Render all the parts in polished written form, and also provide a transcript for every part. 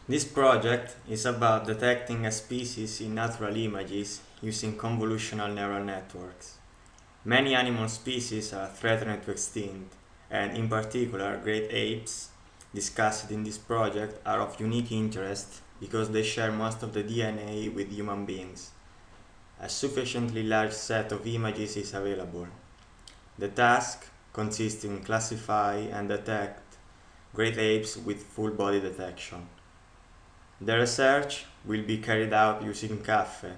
This project is about detecting a species in natural images using convolutional neural networks. Many animal species are threatened to extinct, and in particular great apes, discussed in this project, are of unique interest because they share most of the DNA with human beings. A sufficiently large set of images is available. The task consists in classify and detect great apes with full body detection. The research will be carried out using CAFFE,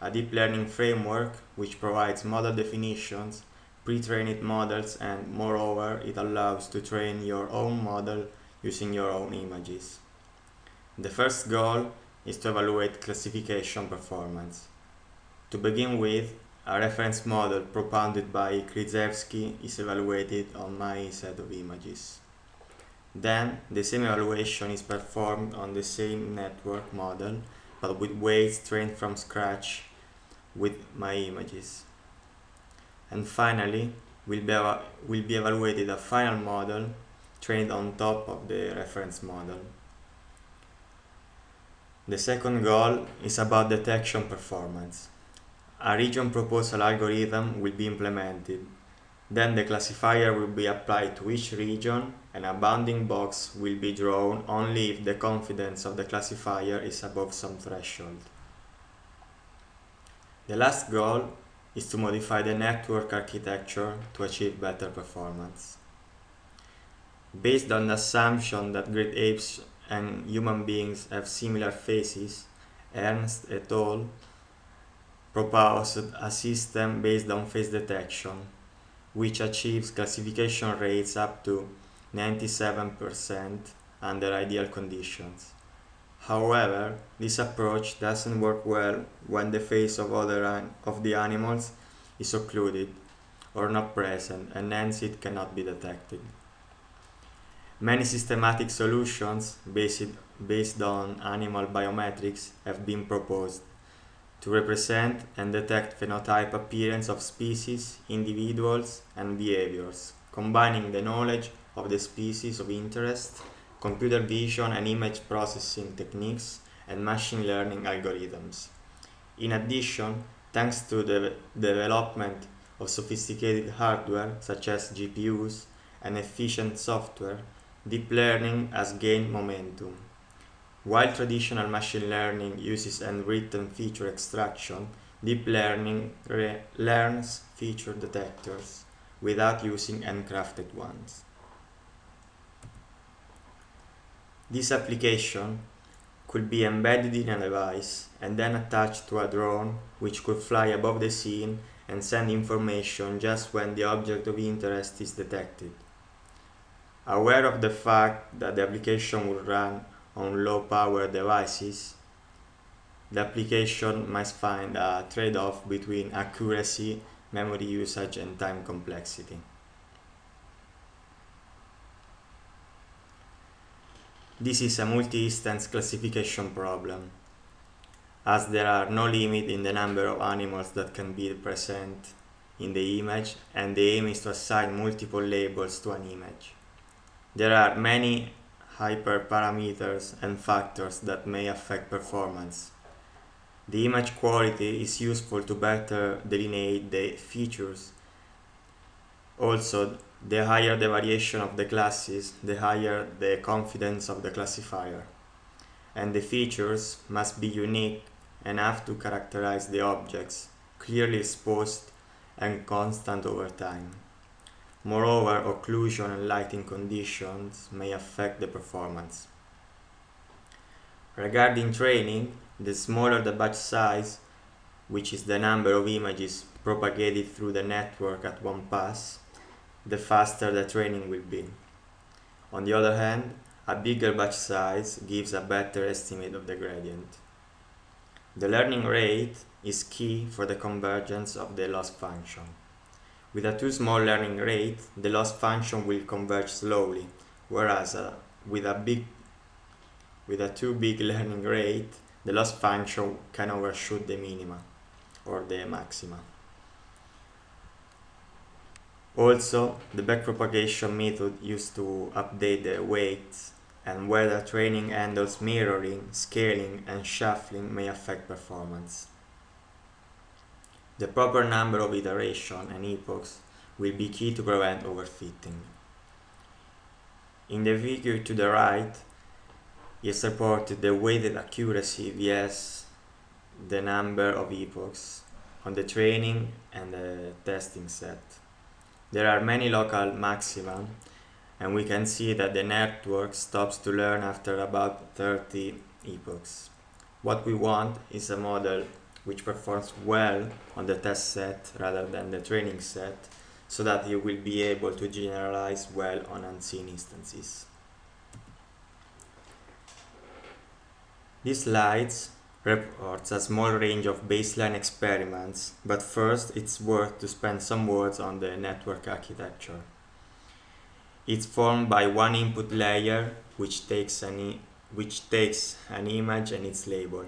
a deep learning framework which provides model definitions, pre-trained models, and moreover it allows to train your own model using your own images. The first goal is to evaluate classification performance. To begin with, a reference model propounded by Krzyzewski is evaluated on my set of images. Then, the same evaluation is performed on the same network model, but with weights trained from scratch with my images. And finally, will be evaluated a final model trained on top of the reference model. The second goal is about detection performance. A region proposal algorithm will be implemented. Then the classifier will be applied to each region and a bounding box will be drawn only if the confidence of the classifier is above some threshold. The last goal is to modify the network architecture to achieve better performance. Based on the assumption that great apes and human beings have similar faces, Ernst et al. Proposed a system based on face detection, which achieves classification rates up to 97% under ideal conditions. However, this approach doesn't work well when the face of the animals is occluded or not present, and hence it cannot be detected. Many systematic solutions based on animal biometrics have been proposed to represent and detect phenotype appearance of species, individuals, and behaviors, combining the knowledge of the species of interest, computer vision and image processing techniques, and machine learning algorithms. In addition, thanks to the development of sophisticated hardware such as GPUs and efficient software, deep learning has gained momentum. While traditional machine learning uses handwritten feature extraction, deep learning learns feature detectors without using handcrafted ones. This application could be embedded in a device and then attached to a drone which could fly above the scene and send information just when the object of interest is detected. Aware of the fact that the application will run on low-power devices, the application must find a trade-off between accuracy, memory usage, and time complexity. This is a multi-instance classification problem, as there are no limit in the number of animals that can be present in the image, and the aim is to assign multiple labels to an image. There are many hyperparameters and factors that may affect performance. The image quality is useful to better delineate the features. Also, the higher the variation of the classes, the higher the confidence of the classifier. And the features must be unique enough to characterize the objects, clearly exposed and constant over time. Moreover, occlusion and lighting conditions may affect the performance. Regarding training, the smaller the batch size, which is the number of images propagated through the network at one pass, the faster the training will be. On the other hand, a bigger batch size gives a better estimate of the gradient. The learning rate is key for the convergence of the loss function. With a too small learning rate, the loss function will converge slowly, whereas with a too big learning rate, the loss function can overshoot the minima or the maxima. Also, the backpropagation method used to update the weights and whether training handles mirroring, scaling, and shuffling may affect performance. The proper number of iterations and epochs will be key to prevent overfitting. In the figure to the right is reported the weighted accuracy vs the number of epochs on the training and the testing set. There are many local maxima, and we can see that the network stops to learn after about 30 epochs. What we want is a model which performs well on the test set rather than the training set, so that you will be able to generalize well on unseen instances. This slide reports a small range of baseline experiments, but first it's worth to spend some words on the network architecture. It's formed by one input layer which takes an image and its label.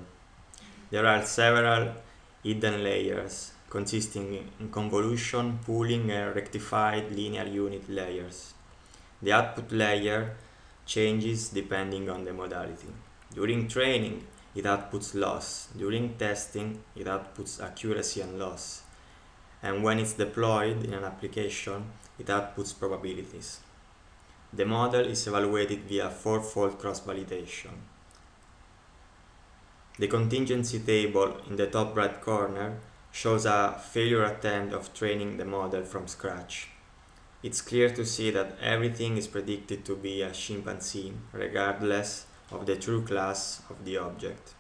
There are several hidden layers consisting in convolution, pooling, and rectified linear unit layers. The output layer changes depending on the modality. During training, it outputs loss. During testing, it outputs accuracy and loss. And when it's deployed in an application, it outputs probabilities. The model is evaluated via four-fold cross-validation. The contingency table in the top right corner shows a failure attempt of training the model from scratch. It's clear to see that everything is predicted to be a chimpanzee, regardless of the true class of the object.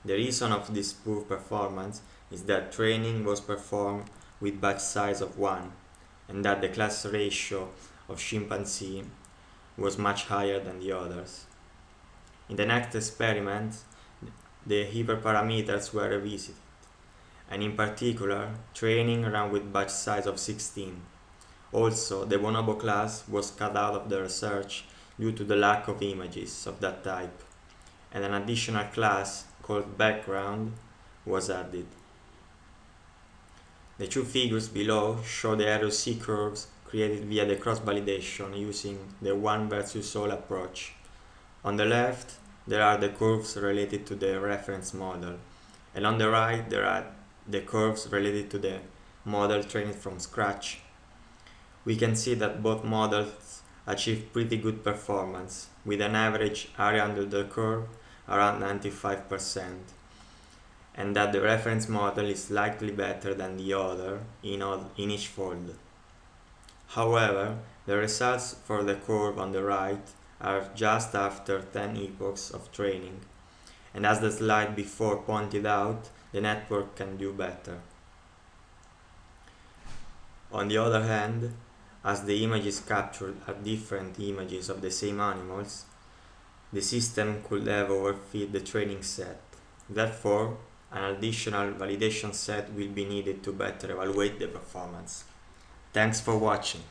The reason of this poor performance is that training was performed with batch size of 1, and that the class ratio of chimpanzee was much higher than the others. In the next experiment, the hyperparameters were revisited, and in particular, training ran with batch size of 16. Also, the bonobo class was cut out of the research due to the lack of images of that type, and an additional class called background was added. The two figures below show the ROC curves created via the cross-validation using the one versus all approach. On the left, there are the curves related to the reference model, and on the right, there are the curves related to the model trained from scratch. We can see that both models achieve pretty good performance, with an average area under the curve around 95%, and that the reference model is slightly better than the other in each fold. However, the results for the curve on the right are just after 10 epochs of training, and as the slide before pointed out, the network can do better. On the other hand, as the images captured are different images of the same animals, the system could have overfit the training set. Therefore, an additional validation set will be needed to better evaluate the performance. Thanks for watching.